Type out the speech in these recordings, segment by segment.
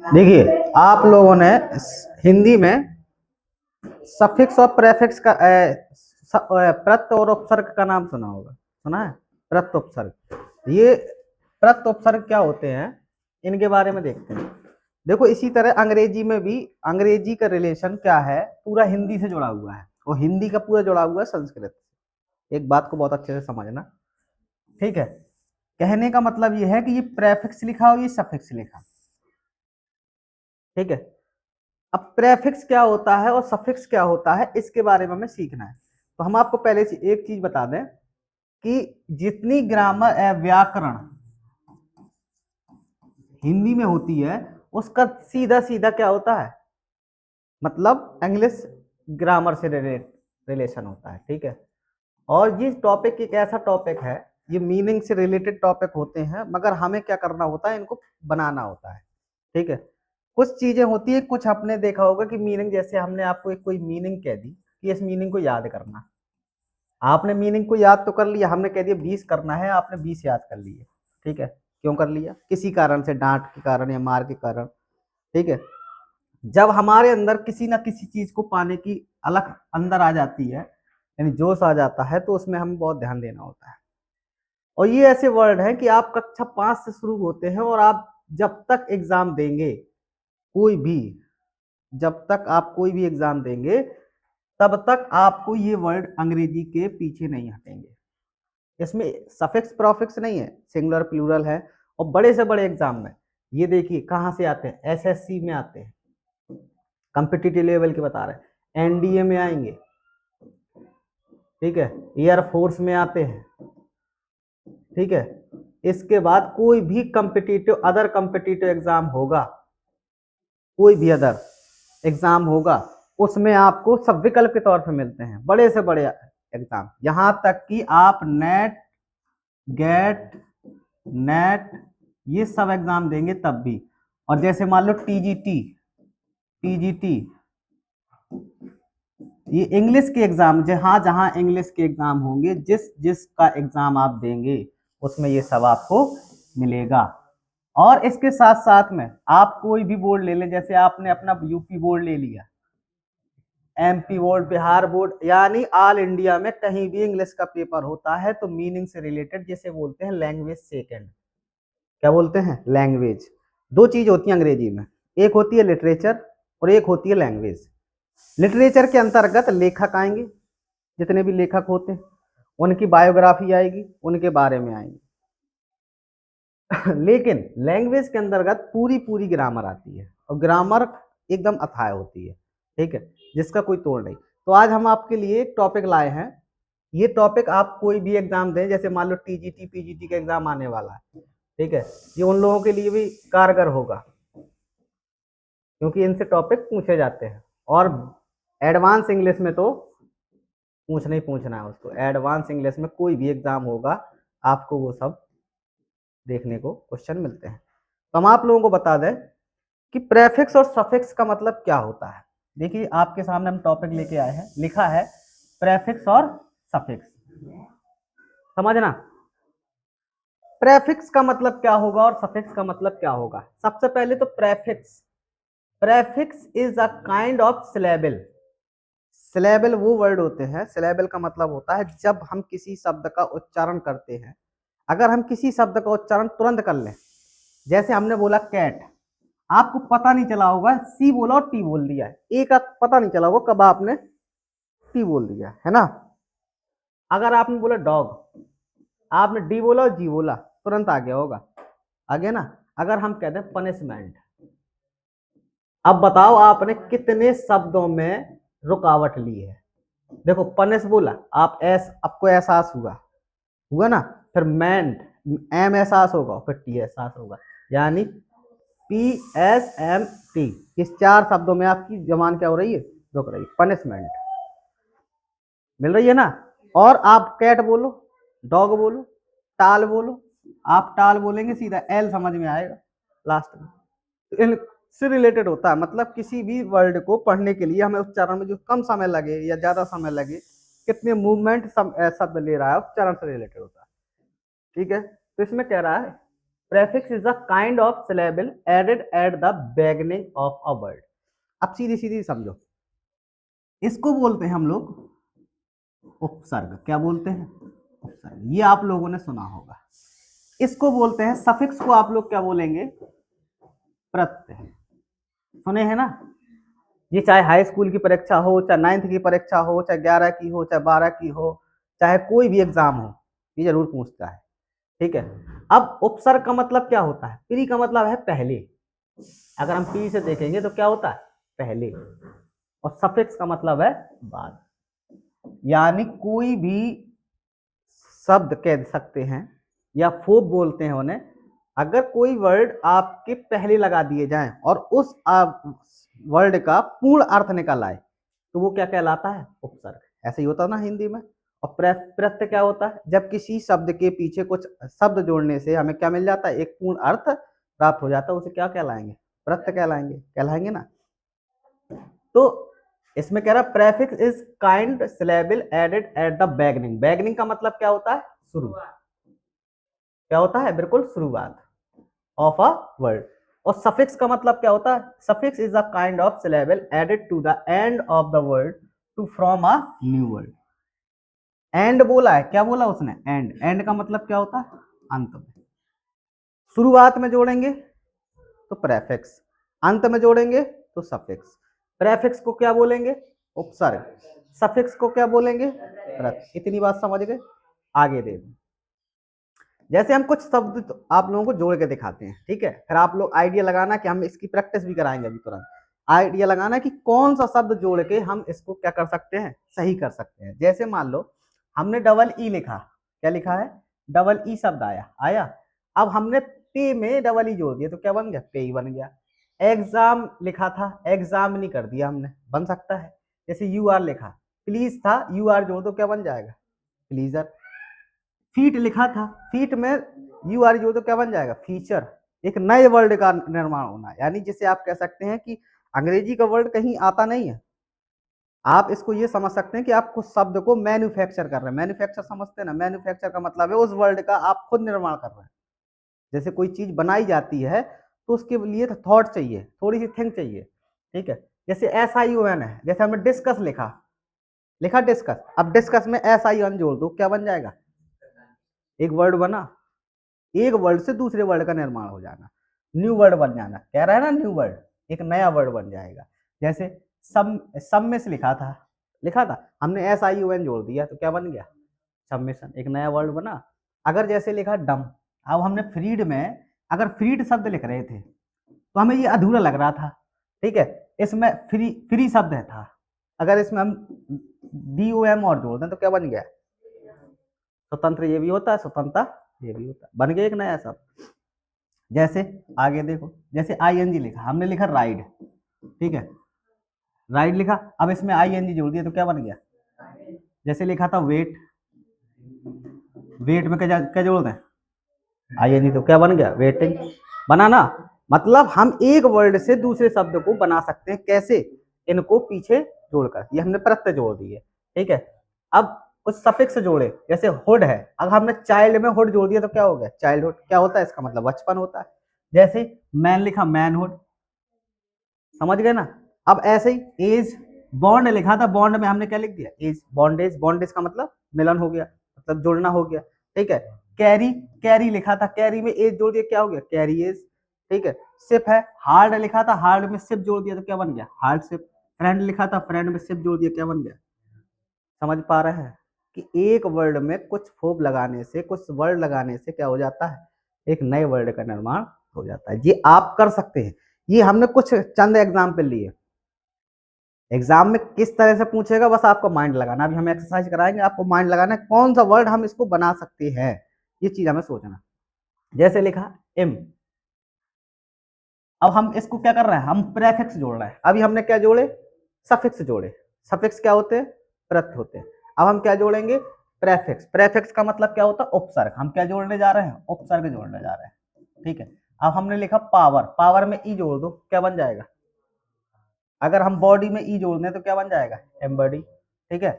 देखिए आप लोगों ने हिंदी में सफिक्स और प्रेफिक्स का प्रत्यय और उपसर्ग का नाम सुना होगा, सुना है? प्रत्यय उपसर्ग, ये प्रत्यय उपसर्ग क्या होते हैं इनके बारे में देखते हैं। देखो इसी तरह अंग्रेजी में भी अंग्रेजी का रिलेशन क्या है, पूरा हिंदी से जुड़ा हुआ है और हिंदी का पूरा जुड़ा हुआ है संस्कृत से। एक बात को बहुत अच्छे से समझना, ठीक है? कहने का मतलब ये है कि ये प्रेफिक्स लिखा हो, ये सफिक्स लिखा, ठीक है? अब प्रेफिक्स क्या होता है और सफिक्स क्या होता है इसके बारे में हमें सीखना है। तो हम आपको पहले से एक चीज बता दें कि जितनी ग्रामर व्याकरण हिंदी में होती है उसका सीधा सीधा क्या होता है, मतलब इंग्लिश ग्रामर से रिलेशन होता है, ठीक है? और ये टॉपिक एक ऐसा टॉपिक है, ये मीनिंग से रिलेटेड टॉपिक होते हैं, मगर हमें क्या करना होता है, इनको बनाना होता है, ठीक है? कुछ चीजें होती है, कुछ आपने देखा होगा कि मीनिंग, जैसे हमने आपको एक कोई मीनिंग कह दी कि इस मीनिंग को याद करना, आपने मीनिंग को याद तो कर लिया, हमने कह दिया 20 करना है, आपने 20 याद कर लिए, ठीक है? क्यों कर लिया? किसी कारण से, डांट के कारण या मार के कारण, ठीक है? जब हमारे अंदर किसी ना किसी चीज को पाने की अलग अंदर आ जाती है, यानी जोश आ जाता है, तो उसमें हमें बहुत ध्यान देना होता है। और ये ऐसे वर्ड है कि आप कक्षा 5 से शुरू होते हैं और आप जब तक एग्जाम देंगे, कोई भी, जब तक आप कोई भी एग्जाम देंगे तब तक आपको ये वर्ड अंग्रेजी के पीछे नहीं हटेंगे। इसमें सफिक्स प्रोफिक्स नहीं है, सिंगुलर प्लूरल है। और बड़े से बड़े एग्जाम में ये देखिए कहां से आते हैं, एसएससी में आते हैं, कॉम्पिटिटिव लेवल के बता रहे हैं, एनडीए में आएंगे, ठीक है, एयरफोर्स में आते हैं, ठीक है? इसके बाद कोई भी कॉम्पिटिटिव, अदर कॉम्पिटिटिव एग्जाम होगा, कोई भी अदर एग्जाम होगा, उसमें आपको सब विकल्प के तौर पे मिलते हैं, बड़े से बड़े एग्जाम, यहां तक कि आप नेट, गेट, नेट, ये सब एग्जाम देंगे तब भी। और जैसे मान लो टीजीटी, टीजीटी ये इंग्लिश के एग्जाम, जहां जहां इंग्लिश के एग्जाम होंगे, जिस जिस का एग्जाम आप देंगे उसमें ये सब आपको मिलेगा। और इसके साथ साथ में आप कोई भी बोर्ड ले लें, जैसे आपने अपना यूपी बोर्ड ले लिया, एमपी बोर्ड, बिहार बोर्ड, यानी ऑल इंडिया में कहीं भी इंग्लिश का पेपर होता है तो मीनिंग से रिलेटेड जिसे बोलते हैं लैंग्वेज सेकंड, क्या बोलते हैं? लैंग्वेज। दो चीज होती है अंग्रेजी में, एक होती है लिटरेचर और एक होती है लैंग्वेज। लिटरेचर के अंतर्गत लेखक आएंगे, जितने भी लेखक होते हैं उनकी बायोग्राफी आएगी, उनके बारे में आएंगे। लेकिन लैंग्वेज के अंतर्गत पूरी पूरी ग्रामर आती है और ग्रामर एकदम अथाह होती है, ठीक है, जिसका कोई तोड़ नहीं। तो आज हम आपके लिए एक टॉपिक लाए हैं, ये टॉपिक आप कोई भी एग्जाम दें, जैसे मान लो टीजीटी पीजीटी का एग्जाम आने वाला है, ठीक है, ये उन लोगों के लिए भी कारगर होगा क्योंकि इनसे टॉपिक पूछे जाते हैं। और एडवांस इंग्लिश में तो पूछना ही पूछना है उसको, एडवांस इंग्लिश में कोई भी एग्जाम होगा आपको वो सब देखने को क्वेश्चन मिलते हैं। तो हम आप लोगों को बता दें कि प्रेफिक्स और सफिक्स का मतलब क्या होता है। देखिए आपके सामने हम टॉपिक लेके आए हैं, लिखा है प्रेफिक्स और सफिक्स, समझना। प्रेफिक्स का मतलब क्या होगा और सफिक्स का मतलब क्या होगा। सबसे पहले तो prefix, prefix is a kind of syllable. Syllable वो वर्ड होते हैं, सिलेबल का मतलब होता है जब हम किसी शब्द का उच्चारण करते हैं, अगर हम किसी शब्द का उच्चारण तुरंत कर लें, जैसे हमने बोला कैट, आपको पता नहीं चला होगा सी बोला और टी बोल दिया है, एक पता नहीं चला होगा कब आपने टी बोल दिया है ना। अगर आपने बोला डॉग, आपने डी बोला और जी बोला, तुरंत आ गया होगा, आ गया ना। अगर हम कहते हैं पनिशमेंट, अब बताओ आपने कितने शब्दों में रुकावट ली है। देखो पनिश बोला, आप एस, आपको एहसास हुआ, हुआ ना, फिर मैंट, एम एहसास होगा, फिर टी एहसास होगा, यानी पी एस एम टी, इस चार शब्दों में आपकी जबान क्या हो रही है, रुक रही है, पनिशमेंट मिल रही है ना। और आप कैट बोलो, डॉग बोलो, टाल बोलो, आप टाल बोलेंगे सीधा एल समझ में आएगा लास्ट में। तो इनसे रिलेटेड होता है, मतलब किसी भी वर्ड को पढ़ने के लिए हमें उच्चारण में जो कम समय लगे या ज्यादा समय लगे, कितने मूवमेंट शब्द ले रहा है, उच्चारण से रिलेटेड होता है, ठीक है। तो इसमें कह रहा है prefix is a kind of syllable added at the beginning of a word. अब सीधी सीधी समझो, इसको बोलते हैं हम लोग उपसर्ग। क्या बोलते हैं? उपसर्ग। ये आप लोगों ने सुना होगा। इसको बोलते हैं सफिक्स को आप लोग क्या बोलेंगे? प्रत्यय। सुने हैं ना? ये चाहे हाई स्कूल की परीक्षा हो, चाहे 9th की परीक्षा हो, चाहे 11 की हो, चाहे 12 की हो, चाहे कोई भी एग्जाम हो, ये जरूर पूछता है। ठीक है। अब उपसर्ग का मतलब क्या होता है? प्री का मतलब है पहले। अगर हम प्री से देखेंगे तो क्या होता है? पहले। और सफिक्स का मतलब है बाद। यानी कोई भी शब्द कह सकते हैं या फोब बोलते हैं उन्हें, अगर कोई वर्ड आपके पहले लगा दिए जाए और उस वर्ड का पूर्ण अर्थ निकल आए तो वो क्या कहलाता है? उपसर्ग। ऐसे ही होता है ना हिंदी में। और प्रत्यय क्या होता है? जब किसी शब्द के पीछे कुछ शब्द जोड़ने से हमें क्या मिल जाता है? एक पूर्ण अर्थ प्राप्त हो जाता है, उसे क्या कहलाएंगे? प्रत्यय कहलाएंगे। कहलाएंगे ना? तो इसमें कह रहा prefix is kind syllable added at the beginning. Beginning का मतलब क्या होता है? शुरू। क्या होता है? बिल्कुल शुरुआत ऑफ अ वर्ड। और सफिक्स का मतलब क्या होता है? Suffix is a kind of syllable added to the end of the word to from a new word. And बोला है, क्या बोला उसने? एंड। एंड का मतलब क्या होता है? अंत में। शुरुआत में जोड़ेंगे तो प्रेफिक्स, अंत में जोड़ेंगे तो सफिक्स। प्रेफिक्स को क्या बोलेंगे? उपसर्ग। सफिक्स को क्या बोलेंगे? प्रत्यय। इतनी बात समझ गए? आगे देखो, जैसे हम कुछ शब्द तो आप लोगों को जोड़ के दिखाते हैं, ठीक है? फिर आप लोग आइडिया लगाना कि हम इसकी प्रैक्टिस भी कराएंगे अभी तुरंत। आइडिया लगाना कि कौन सा शब्द जोड़ के हम इसको क्या कर सकते हैं? सही कर सकते हैं। जैसे मान लो हमने डबल ई लिखा। क्या लिखा है? डबल ई शब्द आया। आया। अब हमने पे में डबल ई जोड़ दिया तो क्या बन गया? पे ही बन गया। एग्जाम लिखा था, एग्जाम नहीं कर दिया हमने, बन सकता है। जैसे यू आर लिखा, प्लीज था, यू आर जोड़ दो क्या बन जाएगा? प्लीजर। फीट लिखा था, फीट में यू आर जोड़ दो क्या बन जाएगा? फीचर। एक नए वर्ड का निर्माण होना, यानी जिसे आप कह सकते हैं कि अंग्रेजी का वर्ड कहीं आता नहीं है। आप इसको ये समझ सकते हैं कि आप कुछ शब्द को मैन्युफैक्चर कर रहे हैं। मैन्युफैक्चर समझते हैं ना? मैन्युफैक्चर का मतलब है उस वर्ड का आप खुद निर्माण कर रहे हैं। जैसे कोई चीज बनाई जाती है तो उसके लिए थॉट चाहिए, थोड़ी सी थिंक चाहिए। ठीक है। जैसे एस आई ओ एन है, जैसे हमने डिस्कस लिखा, लिखा डिस्कस। अब डिस्कस में एस आई एन जोड़ दो क्या बन जाएगा? एक वर्ड बना। एक वर्ड से दूसरे वर्ड का निर्माण हो जाना, न्यू वर्ड बन जाना। कह रहा है ना न्यू वर्ड, एक नया वर्ड बन जाएगा। जैसे सम में से लिखा था, लिखा था, हमने एस आई ओ एन जोड़ दिया तो क्या बन गया? सबमिशन। एक नया वर्ड बना। अगर जैसे लिखा डम, अब हमने फ्रीड में अगर फ्रीड शब्द लिख रहे थे तो हमें ये अधूरा लग रहा था। ठीक है। इसमें फ्री फ्री शब्द है था, अगर इसमें हम डी ओ एम और जोड़ दें तो क्या बन गया? स्वतंत्र। ये भी होता है स्वतंत्रता, ये भी होता है, बन गया एक नया शब्द। जैसे आगे देखो, जैसे आई एन जी लिखा, हमने लिखा राइड। ठीक है। राइड लिखा, अब इसमें आई एन जी जोड़ दिया तो क्या बन गया? जैसे लिखा था वेट, वेट में क्या जोड़ दें? आई एन जी तो क्या बन गया? वेटिंग। बना ना? मतलब हम एक वर्ड से दूसरे शब्द को बना सकते हैं। कैसे? इनको पीछे जोड़कर। ये हमने प्रत्यय जोड़ दिए। ठीक है। अब कुछ सफिक्स जोड़े, जैसे हुड है, अगर हमने चाइल्ड में हुड जोड़ दिया तो क्या हो गया? चाइल्डहुड। क्या होता है? इसका मतलब बचपन होता है। जैसे मैन लिखा, मैनहुड। समझ गए ना? अब ऐसे ही एज, बॉन्ड लिखा था, बॉन्ड में हमने क्या लिख दिया? एज। बॉन्डेज, बॉन्डेज का मतलब मिलन हो गया, मतलब जुड़ना हो गया। ठीक है। कैरी, कैरी लिखा था, कैरी में एज जोड़ दिया क्या हो गया? Carry age. ठीक है। सिप है, हार्ड लिखा था, हार्ड में सिप जोड़ दिया तो क्या बन गया? Hard SIP. फ्रेंड लिखा था, फ्रेंड में सिप जोड़ दिया क्या बन गया? समझ पा रहे हैं कि एक वर्ड में कुछ फोब लगाने से, कुछ वर्ड लगाने से क्या हो जाता है? एक नए वर्ड का निर्माण हो जाता है। ये आप कर सकते हैं। ये हमने कुछ चंद एग्जाम्पल लिए। एग्जाम में किस तरह से पूछेगा बस आपको माइंड लगाना। अभी हम एक्सरसाइज कराएंगे, आपको माइंड लगाना है कौन सा वर्ड हम इसको बना सकते हैं, ये चीज हमें सोचना। जैसे लिखा एम, अब हम इसको क्या कर रहे हैं? हम प्रेफिक्स जोड़ रहे हैं। अभी हमने क्या जोड़े? सफिक्स जोड़े। सफिक्स क्या होते हैं? प्रत्यय होते हैं। अब हम क्या जोड़ेंगे? प्रेफिक्स। प्रेफिक्स का मतलब क्या होता है? उपसर्ग। हम क्या जोड़ने जा रहे हैं? उपसर्ग जोड़ने जा रहे हैं। ठीक है। अब हमने लिखा पावर, पावर में ई जोड़ दो क्या बन जाएगा? अगर हम बॉडी में ई जोड़ दें तो क्या बन जाएगा? एम्बॉडी। ठीक है।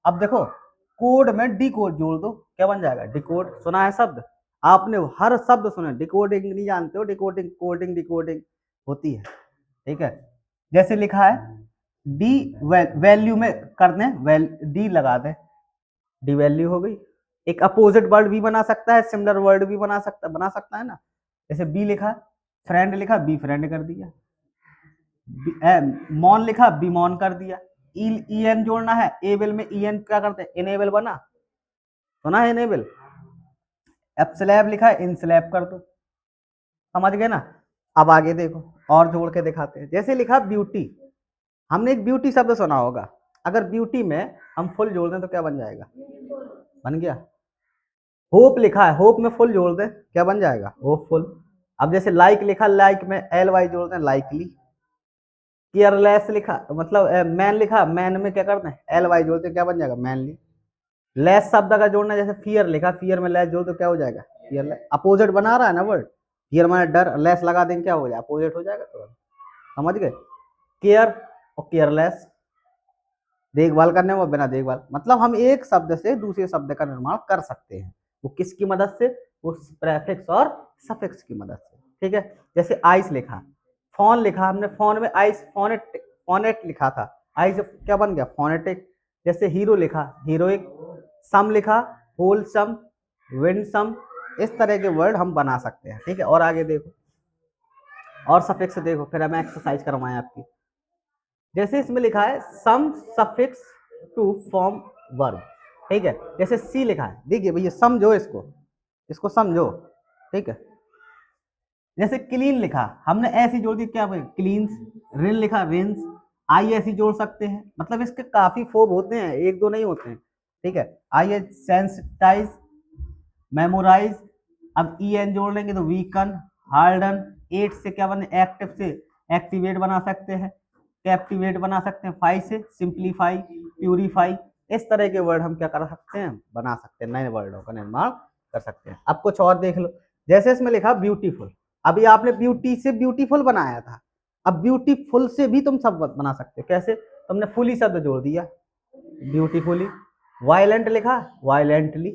अब देखो कोड में डी कोड जोड़ दो क्या बन जाएगा? डिकोड। सुना है शब्द? आपने हर शब्द सुने, डिकोडिंग नहीं जानते हो, डिकोडिंग कोडिंग डिकोडिंग होती है, ठीक है। जैसे लिखा है डी वैल्यू में कर दें, डी लगा दें, डी वैल्यू हो गई। एक अपोजिट वर्ड भी बना सकता है, सिमिलर वर्ड भी बना सकता है ना। जैसे बी लिखा, फ्रेंड लिखा, बी फ्रेंड कर दिया। मॉन लिखा, बी मॉन कर दिया। ई एन जोड़ना है, एबल में ई एन क्या करते हैं, इनेबल बना, सुना है इनेबल। अब स्लैब लिखा है, इन स्लैब कर दो, समझ गए ना। अब आगे देखो और जोड़ के दिखाते हैं। जैसे लिखा ब्यूटी, हमने एक ब्यूटी शब्द सुना होगा, अगर ब्यूटी में हम फुल जोड़ दें तो क्या बन जाएगा, बन गया। होप लिखा है, होप में फुल जोड़ दें क्या बन जाएगा, होपफुल। अब जैसे लाइक लिखा, लाइक में एल वाई जोड़ दें, लाइकली। केयरलेस लिखा, मतलब मैन लिखा, मैन में क्या करते हैं, एल वाई जोड़ते, क्या बन जाएगा, मैनली। लेस शब्द का जोड़ना, जैसे फियर लिखा, फियर में लेस जोड़ तो क्या हो जाएगा, फियरलेस। अपोजिट बना रहा है ना वर्ड, फियर माने डर, लेस लगा देंगे क्या हो जाएगा, अपोजिट हो जाएगा, तो समझ गए। केयर और केयरलेस, देखभाल करने में बिना देखभाल, मतलब हम एक शब्द से दूसरे शब्द का निर्माण कर सकते हैं। वो किसकी मदद से, वो प्रेफिक्स और सफिक्स की मदद से, ठीक है। जैसे आइस लिखा, फोन लिखा, हमने फोन में आइस फोनेट लिखा था, आइस क्या बन गया, फोनेटिक। जैसे हीरो लिखा, हीरोइक। सम लिखा, होलसम, विंडसम। इस तरह के वर्ड हम बना सकते हैं, ठीक है। और आगे देखो, और सफिक्स देखो, फिर हमें एक्सरसाइज करवाएं आपकी। जैसे इसमें लिखा है सम सफिक्स टू फॉर्म वर्ब, ठीक है। जैसे सी लिखा है, देखिए भैया समझो इसको, इसको समझो, ठीक है। जैसे क्लीन लिखा, हमने ऐसी जोड़ दी, क्या क्लीन्स। रिन लिखा, रिंस। आई ऐसी जोड़ सकते हैं, मतलब इसके काफी फॉर्म होते हैं, एक दो नहीं होते हैं, ठीक है। आई सेंसिटाइज, मेमोराइज। अब ई एन जोड़ लेंगे तो वीकन, हार्डन। एट से क्या बने, एक्टिव से एक्टिवेट बना सकते हैं, कैप्टिवेट बना सकते हैं। फाई से सिंप्लीफाई, प्यूरीफाई। इस तरह के वर्ड हम क्या कर सकते हैं, बना सकते हैं, नए वर्डों का निर्माण कर सकते हैं। अब कुछ और देख लो, जैसे इसमें लिखा ब्यूटीफुल, अभी आपने ब्यूटी से ब्यूटीफुल बनाया था, अब ब्यूटीफुल से भी तुम सब बना सकते हो, कैसे, तुमने फुली शब्द जोड़ दिया, ब्यूटीफुली। वायलेंट लिखा, वायलेंटली,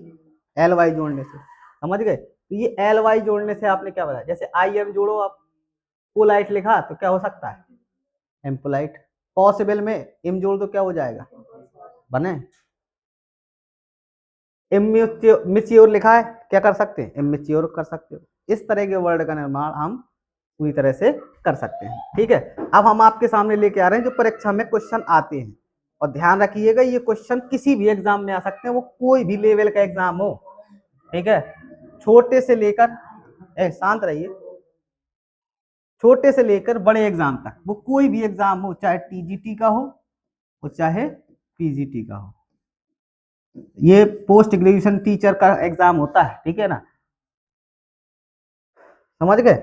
एल वाई जोड़ने से, समझ गए। तो ये एल वाई जोड़ने से आपने क्या बताया, जैसे आई एम जोड़ो आप, पोलाइट लिखा तो क्या हो सकता है, एम्पोलाइट। पॉसिबल में इम जोड़ दो, क्या हो जाएगा, बने। इमेच्योर लिखा है, क्या कर सकते हैं, इमेच्योर कर सकते हो। इस तरह के वर्ड का निर्माण हम पूरी तरह से कर सकते हैं, ठीक है। अब हम आपके सामने लेके आ रहे हैं जो परीक्षा में क्वेश्चन आते हैं, और ध्यान रखिएगा ये क्वेश्चन किसी भी एग्जाम में आ सकते हैं, वो कोई भी लेवल का एग्जाम हो, ठीक है। छोटे से लेकर, शांत रहिए, छोटे से लेकर बड़े एग्जाम तक, वो कोई भी एग्जाम हो, चाहे टीजीटी का हो और चाहे पीजीटी का हो, ये पोस्ट ग्रेजुएशन टीचर का एग्जाम होता है, ठीक है ना, समझ गए।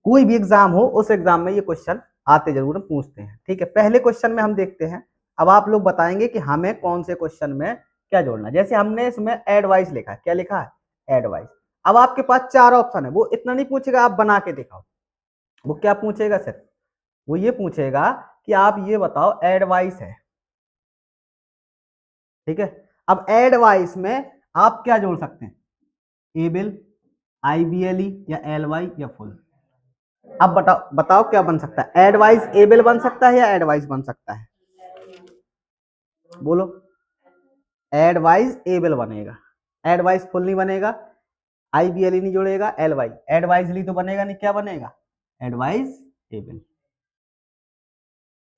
कोई भी एग्जाम हो, उस एग्जाम में ये क्वेश्चन आते जरूर पूछते हैं, ठीक है। पहले क्वेश्चन में हम देखते हैं, अब आप लोग बताएंगे कि हमें कौन से क्वेश्चन में क्या जोड़ना है। जैसे हमने इसमें एडवाइस लिखा है, क्या लिखा है, एडवाइस। अब आपके पास चार ऑप्शन है, वो इतना नहीं पूछेगा आप बना के दिखाओ, वो क्या पूछेगा सर, वो ये पूछेगा कि आप ये बताओ एडवाइस है, ठीक है। अब एडवाइस में आप क्या जोड़ सकते हैं, एबल, आईबीएलई या एलवाई या फुल। अब बताओ बताओ क्या बन सकता है, एडवाइस एबल बन सकता है या एडवाइस बन सकता है, बोलो। एडवाइस एबल बनेगा, एडवाइस फुल नहीं बनेगा, आईबीएलई नहीं जोड़ेगा, एलवाई एडवाइजली तो बनेगा नहीं, क्या बनेगा, एडवाइस एबल,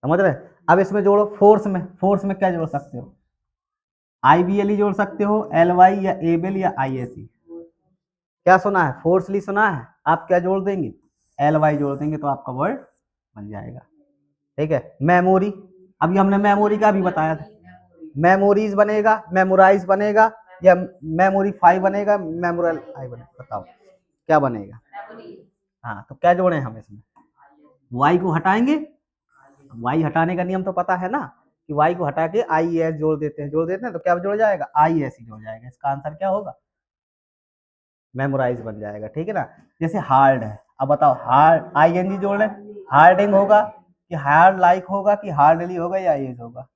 समझ रहे। अब इसमें जोड़ो फोर्स में, फोर्स में क्या जोड़ सकते हो, आईबीएलई जोड़ सकते हो, एलवाई या एबल या आईएसई। क्या सुना है, फोर्सली सुना है, आप क्या जोड़ देंगे, एल वाई जोड़ देंगे तो आपका वर्ड बन जाएगा, ठीक है। मेमोरी, अभी हमने मेमोरी का भी बताया था, मेमोरीज बनेगा, मेमोराइज बनेगा या मेमोरी फाइव बनेगा, मेमोरल आई बनेगा, बताओ क्या बनेगा। हाँ तो क्या जोड़े हम इसमें, वाई को हटाएंगे, वाई हटाने का नियम तो पता है ना, कि वाई को हटा के आई एस जोड़ देते हैं तो क्या जोड़ जाएगा, आई एस ही जोड़ जाएगा, इसका आंसर क्या होगा, मेमोराइज बन जाएगा, ठीक है ना। जैसे हार्ड है, अब बताओ हार्ड, आई एन जी जोड़ लें, हार्डिंग होगा कि हार्ड लाइक होगा कि हार्डली होगा या एज होगा,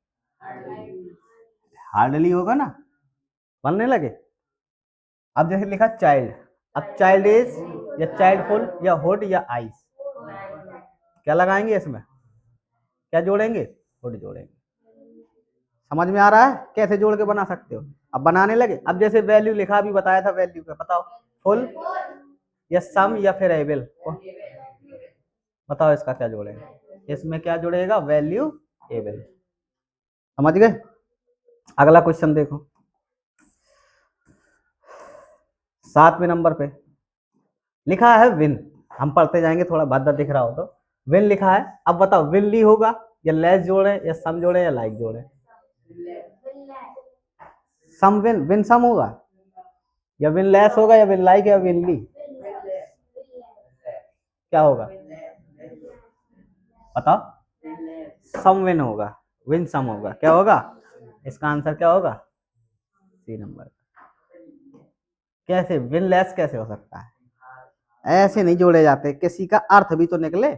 हार्डली होगा ना, बनने लगे। अब जैसे लिखा चाइल्ड, अब चाइल्ड इज या चाइल्ड फुल या हुड या आइस, क्या लगाएंगे इसमें, क्या जोड़ेंगे, हुड जोड़ेंगे। समझ में आ रहा है कैसे जोड़ के बना सकते हो। अब बनाने लगे। अब जैसे वैल्यू लिखा, अभी बताया था वैल्यू का, बताओ फुल या सम या फिर एबल, बताओ इसका क्या जोड़ेंगे, इसमें क्या जुड़ेगा, वैल्यू एबल। समझ गए। अगला क्वेश्चन देखो 7वें नंबर पे लिखा है विन। हम पढ़ते जाएंगे, थोड़ा भद्दा दिख रहा हो तो विन लिखा है। अब बताओ विन ली होगा या लेस जोड़े या सम जोड़े या लाइक जोड़े, सम विन, विन सम होगा या विन लेस होगा या विन लाइक या विन ली, क्या होगा बताओ, सम विन होगा, विन सम होगा, क्या होगा, इसका आंसर क्या होगा, सी नंबर। कैसे विन लेस कैसे हो सकता है, ऐसे नहीं जोड़े जाते, किसी का अर्थ भी तो निकले।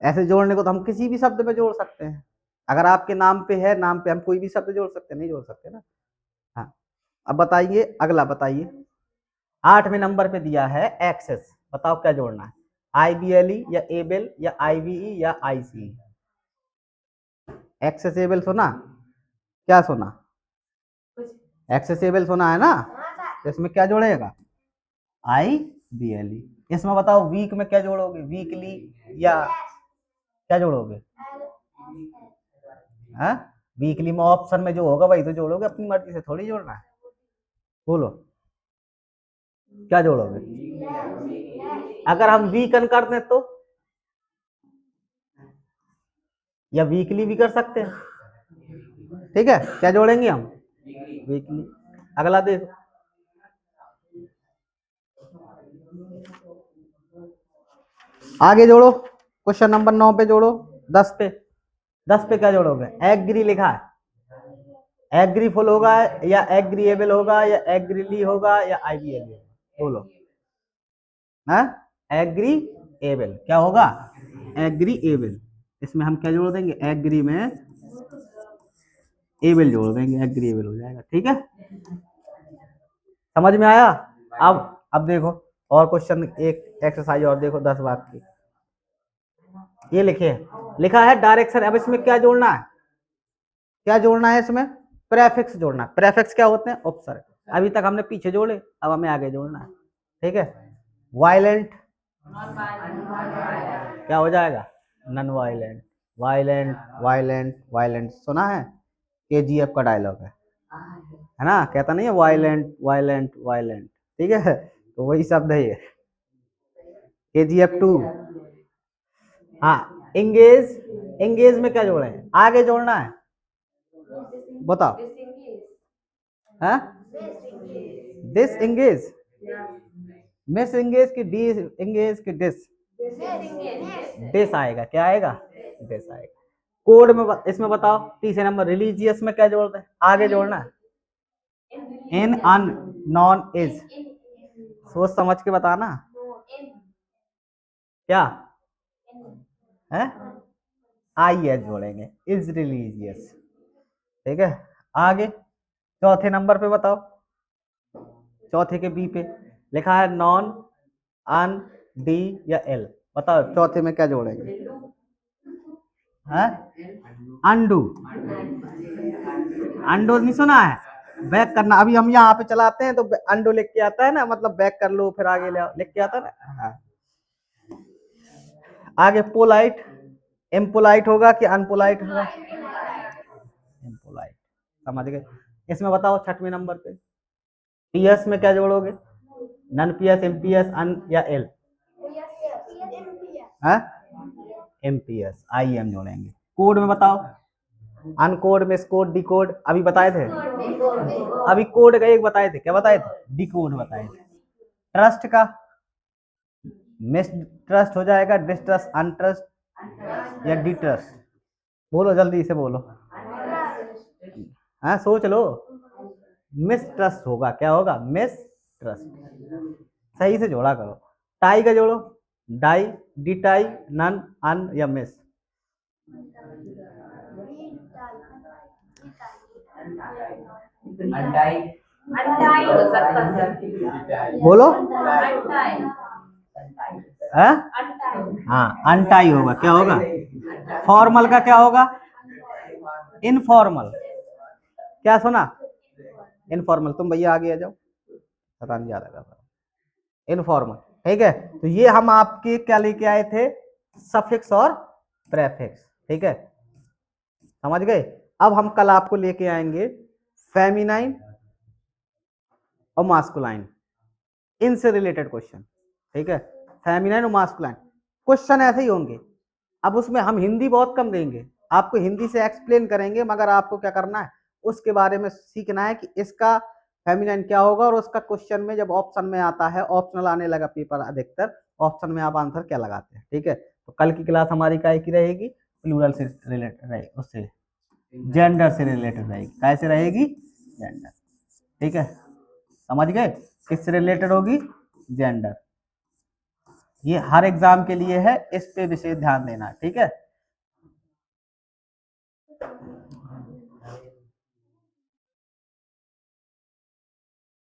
ऐसे जोड़ने को तो हम किसी भी शब्द पे जोड़ सकते हैं। अगर आपके नाम पे है, नाम पे हम कोई भी शब्द जोड़ सकते हैं, नहीं जोड़ सकते ना। हाँ, अब बताइए अगला, बताइए 8वें नंबर पे दिया है एक्सेस, बताओ क्या जोड़ना है, आईबीएलई या एबल या आईवीई या आईसी। एक्सेसिबल सुना, क्या सुना, एक्सेसिबल सुना है ना, तो इसमें क्या जोड़ेगा, आई बी एल ई। इसमें बताओ वीक में क्या जोड़ोगे, वीकली या क्या जोड़ोगे, हाँ वीकली में ऑप्शन में जो होगा वही तो जोड़ोगे, अपनी मर्जी से थोड़ी जोड़ना है, बोलो क्या जोड़ोगे। अगर हम वीकन कर दें तो, या वीकली भी कर सकते हैं, ठीक है, क्या जोड़ेंगे हम, वीकली। अगला देखो आगे जोड़ो, क्वेश्चन नंबर 9 पे जोड़ो, 10 पे, 10 पे क्या जोड़ोगे, एग्री लिखा है, एग्री फुल होगा या एग्रीएबल होगा या एग्रीली होगा या आईबीएल, बोलो, हाँ एग्रीएबल क्या होगा, एग्रीएबल। इसमें हम क्या जोड़ देंगे, एग्री में एबल जोड़ देंगे, एग्रीएबल हो जाएगा, ठीक है, समझ में आया। अब देखो और क्वेश्चन, एक एक्सरसाइज और देखो 10 बार की, ये लिखे लिखा है डायरेक्शन। अब इसमें क्या जोड़ना है, क्या जोड़ना है इसमें, प्रेफिक्स जोड़ना है। प्रेफिक्स क्या होते हैं, उपसर्ग। अभी तक हमने पीछे जोड़े, अब हमें आगे जोड़ना है, ठीक है। वायलेंट क्या हो जाएगा, non violent, violent violent violent, सुना है, केजीएफ का डायलॉग है ना, कहता नहीं है वायलेंट वायलेंट वायलेंट, ठीक है, तो वही शब्द है ये, केजीएफ 2। हाँ एंगेज, एंगेज में क्या जोड़े हैं, आगे जोड़ना है, बताओ, हाँ दिस एंगेज, मिस एंगेज की डी एंगेज की डिस, डिस आएगा, क्या आएगा, डिस आएगा। कोड में इसमें बताओ 3 नंबर, रिलीजियस में क्या जोड़ते हैं, आगे जोड़ना है, इन अन नॉन इज, सोच समझ के बताना, क्या है, आई एच जोड़ेंगे, इज रिलीजियस, ठीक है। आगे चौथे नंबर पे बताओ, चौथे के बी पे लिखा है नॉन, अन, डी या एल, बताओ चौथे में क्या जोड़ेंगे, है अंडू, अंडो नहीं सुना है, बैक करना। अभी हम यहाँ पे चलाते हैं तो अंडो लिख के आता है ना, मतलब बैक कर लो फिर आगे ले आओ, लिख के आता है ना, हाँ। आगे पोलाइट, इम्पोलाइट होगा कि अनपोलाइट होगा, इम्पोलाइट, समझ गए। इसमें बताओ 6वें नंबर पे पीएस में क्या जोड़ोगे, नन पीएस, एमपीएस, अन या एल, एमपीएस, आई एम जोड़ेंगे। कोड में बताओ, अनकोड में कोड, डी कोड, अभी बताए थे, अभी कोड का एक बताए थे, क्या बताए थे, डी कोड बताए थे। ट्रस्ट का मिस ट्रस्ट हो जाएगा, डिस्ट्रस्ट, अनट्रस्ट या डी ट्रस्ट, बोलो जल्दी से बोलो, हाँ सोच लो, मिस ट्रस्ट होगा, क्या होगा, मिस ट्रस्ट, सही से जोड़ा करो। टाई का जोड़ो, डाई, डी टाई, नन, अन या मिस, बोलो। हाँ, अनटाई होगा, क्या होगा? फॉर्मल का क्या होगा? इनफॉर्मल। क्या सुना? इनफॉर्मल। तुम भैया आगे आ जाओ, पता नहीं ज्यादा कर रहा। इनफॉर्मल, ठीक है। तो ये हम आपके क्या लेके आए थे? सफिक्स और प्रेफिक्स, ठीक है, समझ गए। अब हम कल आपको लेके आएंगे फेमिनाइन और मास्कुलाइन, इनसे रिलेटेड क्वेश्चन, ठीक है। फेमिनाइन और मास्कुलाइन क्वेश्चन ऐसे ही होंगे। अब उसमें हम हिंदी बहुत कम देंगे, आपको हिंदी से एक्सप्लेन करेंगे, मगर आपको क्या करना है, उसके बारे में सीखना है कि इसका फेमिनाइन क्या होगा, और उसका क्वेश्चन में जब ऑप्शन में आता है, ऑप्शनल आने लगा पेपर अधिकतर, ऑप्शन में आप आंसर क्या लगाते हैं, ठीक है। तो कल की क्लास हमारी काय की रहेगी? प्लूरल से रिलेटेड रहेगी, उससे जेंडर से रिलेटेड रहेगी। कैसे रहेगी? जेंडर, ठीक है, समझ गए। किससे रिलेटेड होगी? जेंडर। ये हर एग्जाम के लिए है, इस पे विशेष ध्यान देना, ठीक है।